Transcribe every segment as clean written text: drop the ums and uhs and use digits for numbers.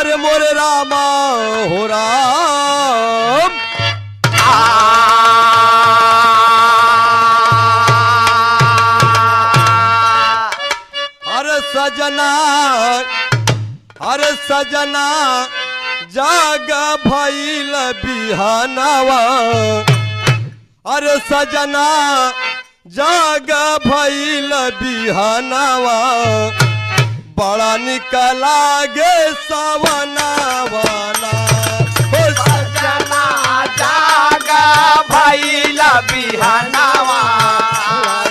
अरे मोरे रामा हो राम। अरे सजना, अरे सजना जाग भइल बिहानवा। अरे सजना जाग भइल बिहानवा, बड़ा निकला गे सवनावाना। सजना जाग भइल बिहानवा,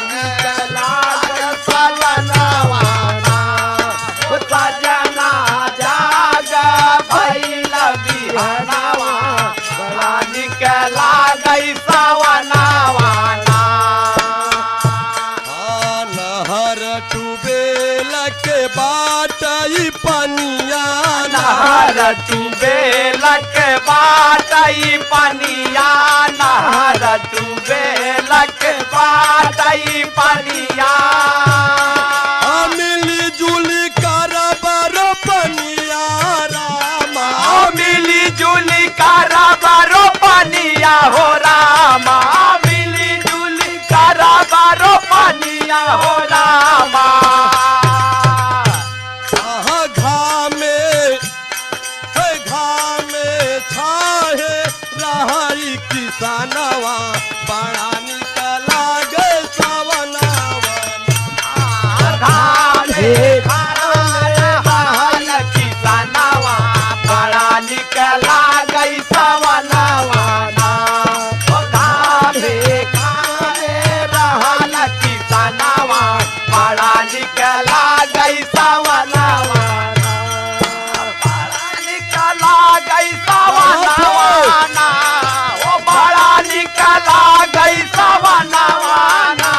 निकला गे सवनावाना। सजना जाग भइल बिहानवा, बड़ा निकला गई सवनावाना। नहर टूबेल के बाटई पनिया, नहर टूबेल के बाटई पनिया, नहर टूबेल के बाटई पनिया। मिली जुली करबर पनिया रामा, मिली जुली करबरो पनिया हो रामा, मिली जुली करबरो पनिया हो रामा। छाहे रहाई किसानवा, बड़ा निकला गे सवनावा। किसानवा बड़ा निकला गई सवनावाना। रहल किसानवा बड़ा निकला गई सवनावाना, बड़ा निकला गई सवनावाना, ओ बड़ा निकला गई सवनावाना।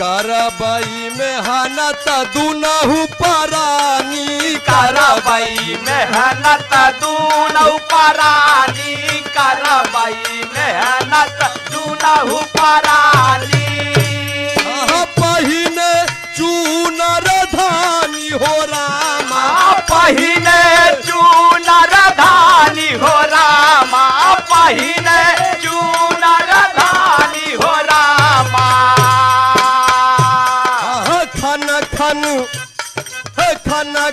करबई मेहनत दुनहु परानी, करबई मेहनत दुनहु परानी, करबई मेहनत दुनहु परानी। पहिने चूनर धानी हो रामा, पहिने चूनर धानी हो रामा, पहिने चूनर धानी हो रामा। खन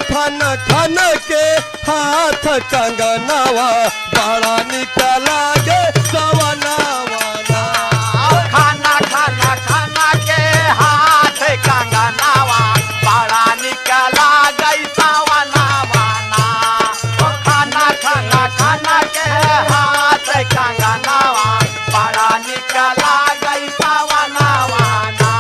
खन खन के हाथ कंगनवा, बड़ा निकला गे सवनावाना। खाना खाना खाना के हाथ कंगनवा, बड़ा निकला गई सवनावाना। खाना खाना खाना के हाथ कंगनवा, बड़ा निकला गई सवनावाना।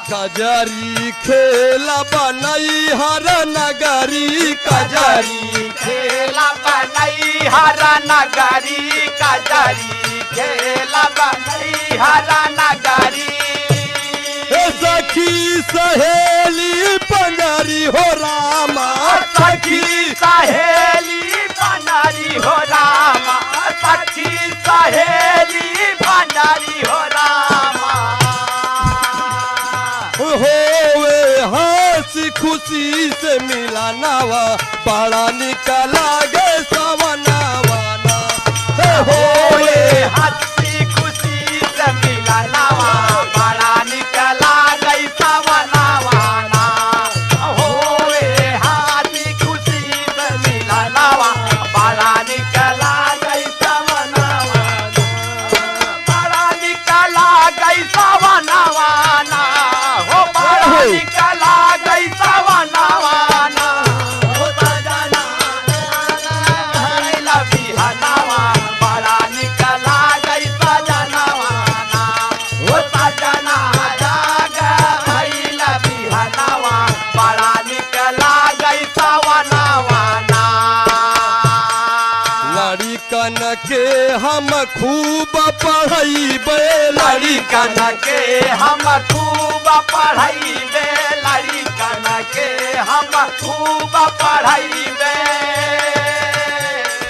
कजरी खेला बनई हर नगरी, कजरी खेला बनई हर नगरी, कजरी खेला बनई हर नगरी। सखी सहेली पंजरी हो रामा, सखी सहेली पंजरी हो रामा, सखी सहेली पंजरी हो रामा। होवे हंसी खुशी से मिलानावा, बड़ा निकला गे सवनावाना। होवे हंसी खुशी से मिलानावा, बड़ा निकला गई सवनावाना। होवे हंसी खुशी से मिलानावा, बड़ा निकला गई सवनावाना, बड़ा निकला गई सवनावाना। हो बड़ा निकला गई सवनावाना। हो सजना बिहानवा, बड़ा निकला गई सजनावाना। हो सजना जाग भइल बिहानवा, बड़ा निकला गई सवनावाना। लड़िकन के हम खूब पढ़ाई, लड़िकन के हम खूब खूब पढ़ाइबे लड़िकन के हम खूब पढ़ाइबे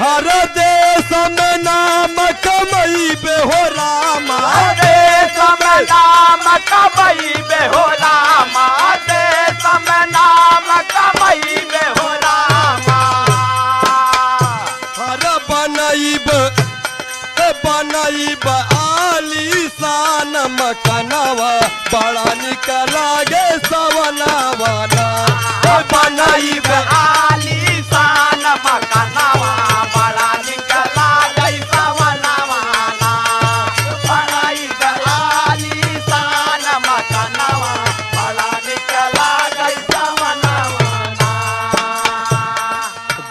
हर देश में नाम कमैबे हो रामा देश में नाम कमैबे हो रामा देश में नाम कमैबे हो रामा हर बनैब आलीशान मकनवा बड़ा निक लागे सवनावना बनैब आलीशान मकनवा बड़ा निक लागे सवनावना बनैब आलीशान मकनवा बड़ा निक लागे सवनावना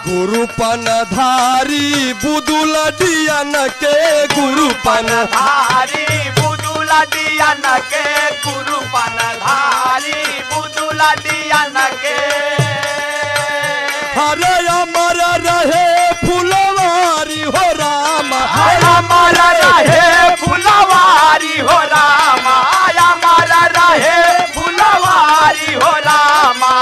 गुरुपन धारी बुदुल दियन के गुरुपन धारी बुदुल दियन के गुरुपन धारी बुदुल दियन के हरे अमर रहे फुलवारी हो रामा अमर रहे फुलवारी हो रामा अमर रहे फुलवारी हो रामा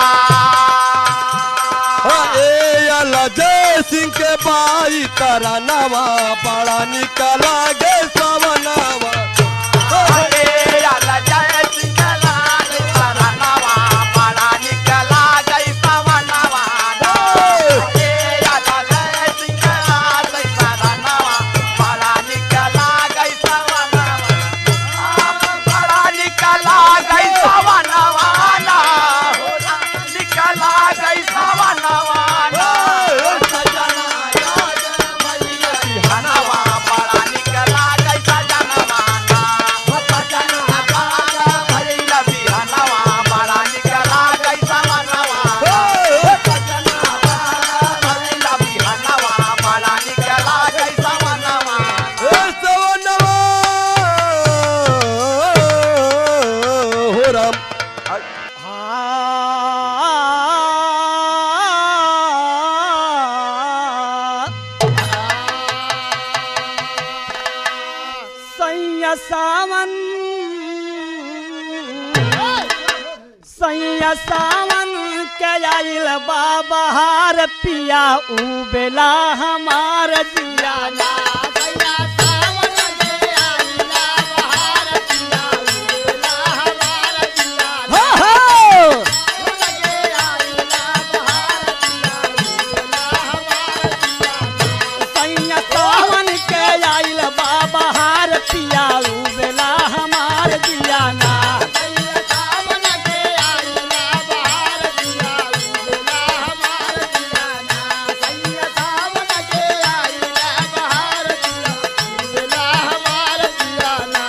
जय सिंह के बाई तरनवा बड़ा निक लागे सवनावा सावन के आइल बाबहार पिया उ बेला हमार जिया ना सैया सावन के आइल बाबहार पिया उ बेला हमार जिया हो हो लगे आइल बाबहार पिया उ बेला हमार जिया सैया सावन के आइल बाबहार पिया उ बेला हमार जिया ना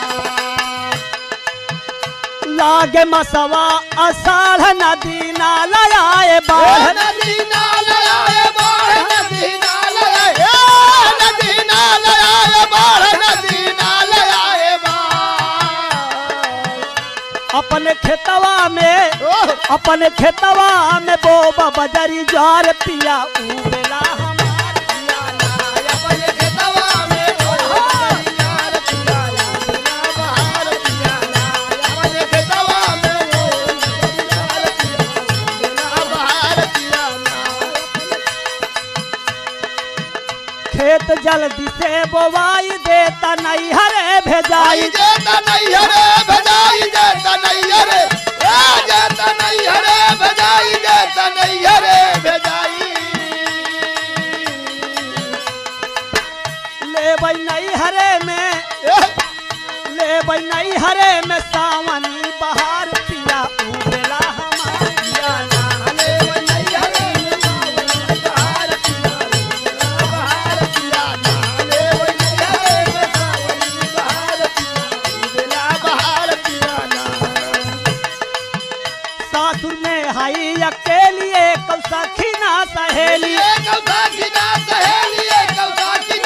लागे मसवा अषाढ़ नदी नाल आए बाढ़ नदी नाल आए बाढ़ नदी नाल आए नदी नाल आए बाढ़ नदी नाल आए बाढ़ अपने खेतवा में बोबा बजरी जार पिया उ बेला हमार पिया ना अपने खेतवा में बोबा बजरी जार पिया उ बेला बहार पिया ना अपने खेतवा में बहार पिया ना खेत जल्दी से बोवाई देता नहीं हरे भेजाई देता नहीं हरे भेजाई देता नहीं हरे देता नहीं हरे भेजाई देता नहीं हरे भेजाई ले भाई नहीं हरे में सावनी बहार पिया उ बेला हमार पिया ना ले भाई नहीं हरे में सावनी बहार पिया उ बेला बहार पिया ना ले भाई नहीं हरे में सावनी बहार पिया उ बेला बहार पिया ना सासुर में हाई अकेली कौ सखी ना सहेली कौ सखी ना सहेली कौ सखी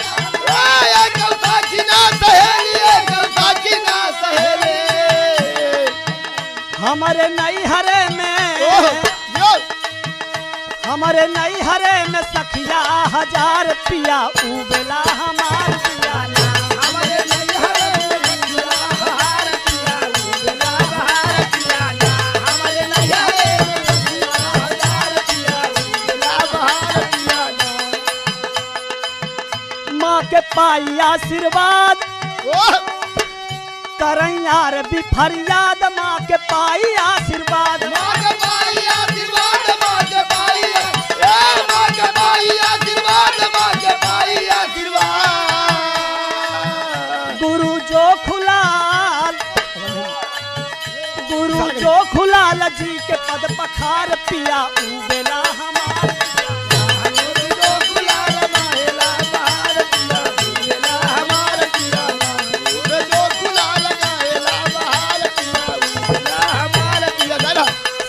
ना सहेली कौ सखी ना सहेली हमारे नैहरे में सखिया हजार पिया उ बेला हमार पिया ना हमारे नैहरे में सखिया हजार पिया उ बेला बहार पिया आशीर्वाद करैयार भी फरियाद माँ के पाई आशीर्वाद गुरु जो खुलाल जी के पद पखार पिया उबेला हमार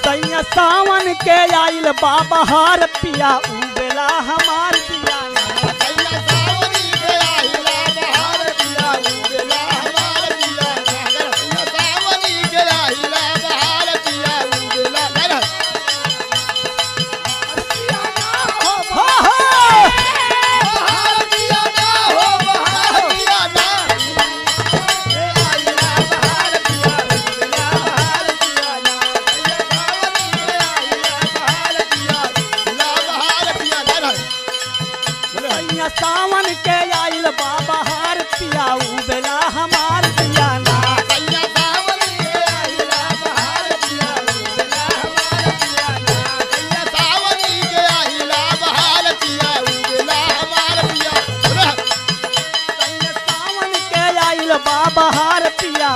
सैया सावन के आइल बाबा हार पिया उबेला हमार पिया सावन के आइल बाबा हार पिया उबेला हमार पिया ना सावन के आइल बाबा हार पिया